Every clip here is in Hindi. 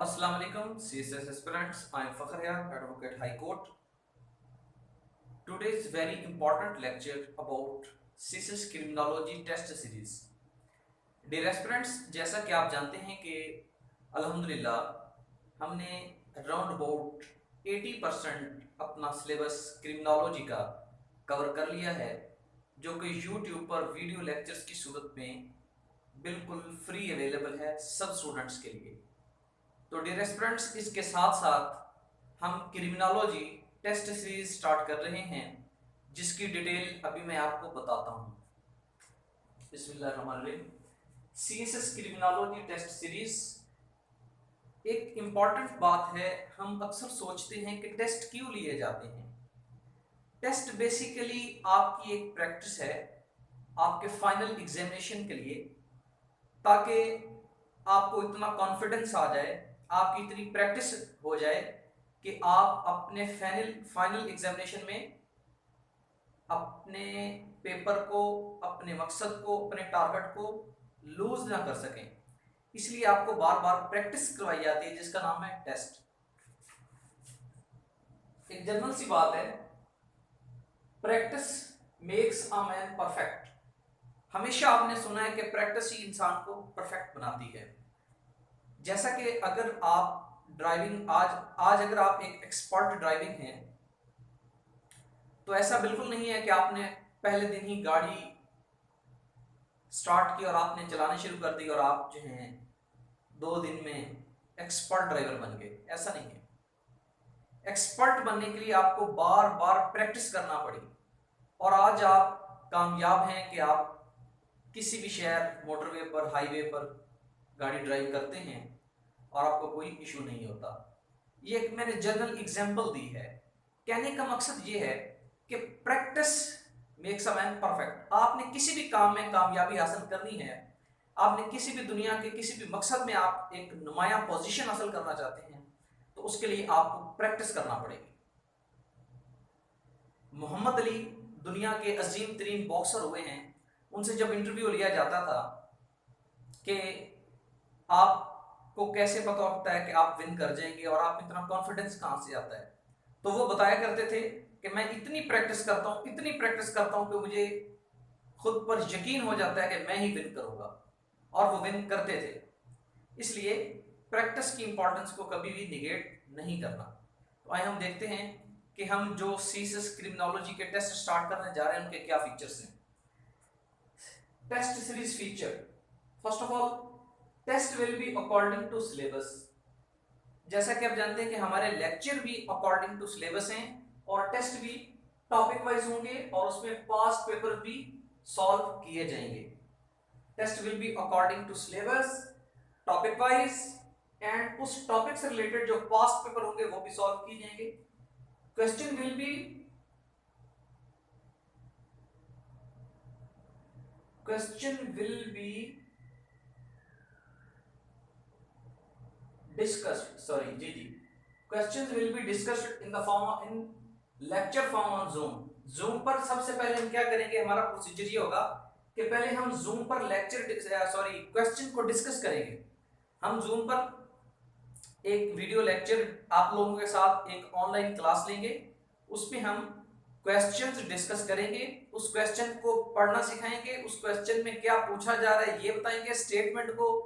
Assalamu alaikum, CSS aspirants. I am Fakhr here, Advocate High Court. Today's very important lecture about CSS Criminology Test Series. Dear aspirants, जैसा कि आप जानते हैं कि अल्हम्दुलिल्लाह हमने अराउंड अबाउट 80% अपना सिलेबस क्रिमिनोलॉजी का कवर कर लिया है, जो कि यूट्यूब पर वीडियो लेक्चर्स की सूरत में बिल्कुल फ्री अवेलेबल है सब स्टूडेंट्स के लिए। तो डियर स्टूडेंट्स, इसके साथ साथ हम क्रिमिनोलॉजी टेस्ट सीरीज स्टार्ट कर रहे हैं, जिसकी डिटेल अभी मैं आपको बताता हूँ। बिस्मिल्लाहिर्रहमानिर्रहीम। सीएसएस क्रिमिनोलॉजी टेस्ट सीरीज एक इम्पॉर्टेंट बात है। हम अक्सर सोचते हैं कि टेस्ट क्यों लिए जाते हैं। टेस्ट बेसिकली आपकी एक प्रैक्टिस है आपके फाइनल एग्जामिनेशन के लिए, ताकि आपको इतना कॉन्फिडेंस आ जाए, आपकी इतनी प्रैक्टिस हो जाए कि आप अपने फाइनल एग्जामिनेशन में अपने पेपर को, अपने मकसद को, अपने टारगेट को लूज ना कर सकें। इसलिए आपको बार बार प्रैक्टिस करवाई जाती है, जिसका नाम है टेस्ट। एक जनरल सी बात है, practice makes a man perfect. हमेशा आपने सुना है कि प्रैक्टिस ही इंसान को परफेक्ट बनाती है। जैसा कि अगर आप ड्राइविंग आज आज अगर आप एक एक्सपर्ट ड्राइविंग हैं, तो ऐसा बिल्कुल नहीं है कि आपने पहले दिन ही गाड़ी स्टार्ट की और आपने चलाना शुरू कर दी और आप जो हैं 2 दिन में एक्सपर्ट ड्राइवर बन गए। ऐसा नहीं है। एक्सपर्ट बनने के लिए आपको बार बार प्रैक्टिस करना पड़ी, और आज आप कामयाब हैं कि आप किसी भी शहर, मोटरवे पर, हाईवे पर गाड़ी ड्राइव करते हैं और आपको कोई इशू नहीं होता। ये एक मैंने जनरल एग्जांपल दी है। कहने का मकसद ये है कि practice makes a man perfect. आपने किसी भी काम में कामयाबी हासिल करनी है, आपने किसी भी दुनिया के किसी भी मकसद में आप एक नुमाया पोजीशन हासिल करना चाहते हैं, तो उसके लिए आपको प्रैक्टिस करना पड़ेगी। मोहम्मद अली दुनिया के अजीम तरीन बॉक्सर हुए हैं। उनसे जब इंटरव्यू लिया जाता था कि आपको कैसे पता होता है कि आप विन कर जाएंगे और आप इतना कॉन्फिडेंस कहाँ से आता है, तो वो बताया करते थे कि मैं इतनी प्रैक्टिस करता हूँ, इतनी प्रैक्टिस करता हूँ कि मुझे खुद पर यकीन हो जाता है कि मैं ही विन करूंगा, और वो विन करते थे। इसलिए प्रैक्टिस की इंपॉर्टेंस को कभी भी निगेट नहीं करना। तो आइए हम देखते हैं कि हम जो सीएसएस क्रिमिनोलॉजी के टेस्ट स्टार्ट करने जा रहे हैं उनके क्या फीचर्स हैं। Test series feature, first of all, test will be according to syllabus. जैसा कि आप जानते हैं कि हमारे लेक्चर भी अकॉर्डिंग टू सिलेबस हैं और टेस्ट भी टॉपिक वाइज होंगे और उसमें पास्ट पेपर भी सॉल्व किए जाएंगे। Test will be according to syllabus, topic wise, and उस टॉपिक से रिलेटेड जो पास्ट पेपर होंगे वो भी सॉल्व किए जाएंगे। Question will be discussed, sorry जी जी, questions will be discussed in the form in lecture form on Zoom पर सबसे पहले हम क्या करेंगे, हमारा प्रोसीजर ये होगा कि पहले हम Zoom पर क्वेश्चन को डिस्कस करेंगे। हम Zoom पर एक वीडियो लेक्चर आप लोगों के साथ एक ऑनलाइन क्लास लेंगे, उसमें हम क्वेश्चंस डिस्कस करेंगे, उस क्वेश्चन को पढ़ना सिखाएंगे, उस क्वेश्चन में क्या पूछा जा रहा है ये बताएंगे, स्टेटमेंट को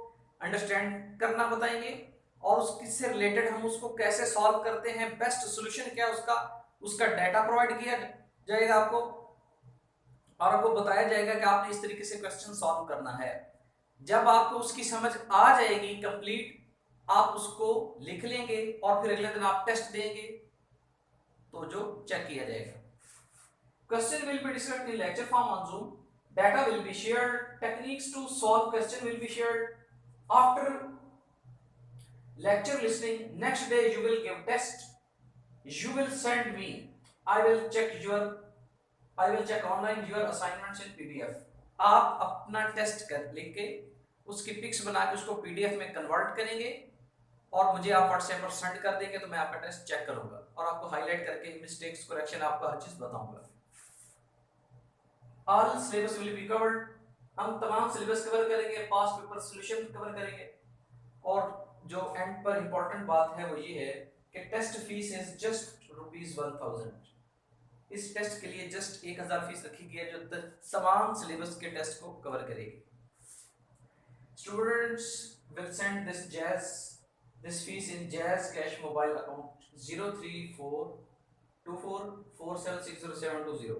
अंडरस्टैंड करना बताएंगे, और उससे रिलेटेड हम उसको कैसे सॉल्व करते हैं, बेस्ट सोल्यूशन क्या है उसका, उसका डाटा प्रोवाइड किया जाएगा आपको, और आपको बताया जाएगा कि आपने इस तरीके से क्वेश्चन सॉल्व करना है। जब आपको उसकी समझ आ जाएगी कंप्लीट, आप उसको लिख लेंगे और फिर अगले दिन आप टेस्ट देंगे तो जो चेक किया जाएगा। Question will be discussed in lecture form on Zoom, data will be shared, techniques to solve question will be shared. After lecture listening, next day you will give test, you will send me, i will check online your assignments in PDF। आप अपना टेस्ट कर लिख के उसकी पिक्स बना के उसको PDF में कन्वर्ट करेंगे और मुझे आप व्हाट्सएप पर सेंड कर देंगे, तो मैं आपका टेस्ट चेक करूंगा और आपको हाईलाइट करके मिस्टेक्स करेक्शन आपको हर चीज बताऊंगा। All syllabus will be covered, हम तमाम सिलेबस कवर करेंगे, पास्ट पेपर सॉल्यूशन कवर करेंगे, और जो एंड पर इंपॉर्टेंट बात है वो ये है कि टेस्ट फीस इज जस्ट ₹1000। इस टेस्ट के लिए जस्ट 1000 फीस रखी गई है जो तमाम सिलेबस के टेस्ट को कवर करेगी। Students will send this fees in jazz cash mobile account 034244760720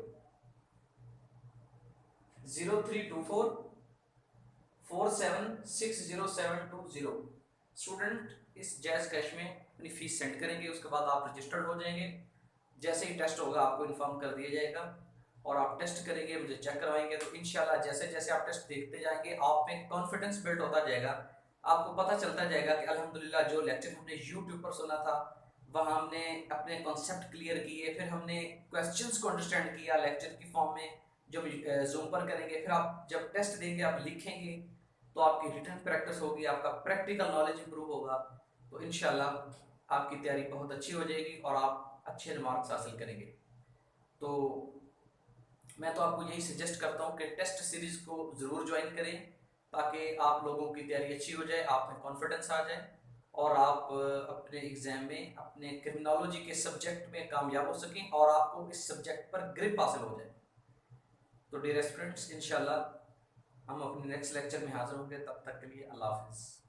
0324476070। Student इस जैज कैश में अपनी फीस सेंड करेंगे, उसके बाद आप रजिस्टर्ड हो जाएंगे। जैसे ही टेस्ट होगा आपको इन्फॉर्म कर दिया जाएगा और आप टेस्ट करेंगे, मुझे चेक करवाएंगे। तो इंशाल्लाह जैसे जैसे आप टेस्ट देखते जाएंगे आप में कॉन्फिडेंस बिल्ड होता जाएगा। आपको पता चलता जाएगा कि अल्हम्दुलिल्लाह जो लेक्चर हमने यूट्यूब पर सुना था वहाँ हमने अपने कॉन्सेप्ट क्लियर किए, फिर हमने क्वेश्चंस को अंडरस्टैंड किया लेक्चर की फॉर्म में जब जूम पर करेंगे। फिर आप जब टेस्ट देंगे आप लिखेंगे तो आपकी रिटन प्रैक्टिस होगी, आपका प्रैक्टिकल नॉलेज इंप्रूव होगा। तो इंशाल्लाह आपकी तैयारी बहुत अच्छी हो जाएगी और आप अच्छे मार्क्स हासिल करेंगे। तो मैं तो आपको यही सजेस्ट करता हूँ कि टेस्ट सीरीज को ज़रूर ज्वाइन करें ताकि आप लोगों की तैयारी अच्छी हो जाए, आप में कॉन्फिडेंस आ जाए और आप अपने एग्जाम में अपने क्रिमिनोलॉजी के सब्जेक्ट में कामयाब हो सकें और आपको इस सब्जेक्ट पर ग्रिप हासिल हो जाए। तो डियर स्टूडेंट्स इंशाल्लाह हम अपने नेक्स्ट लेक्चर में हाजिर होंगे, तब तक के लिए अल्लाह हाफिज़।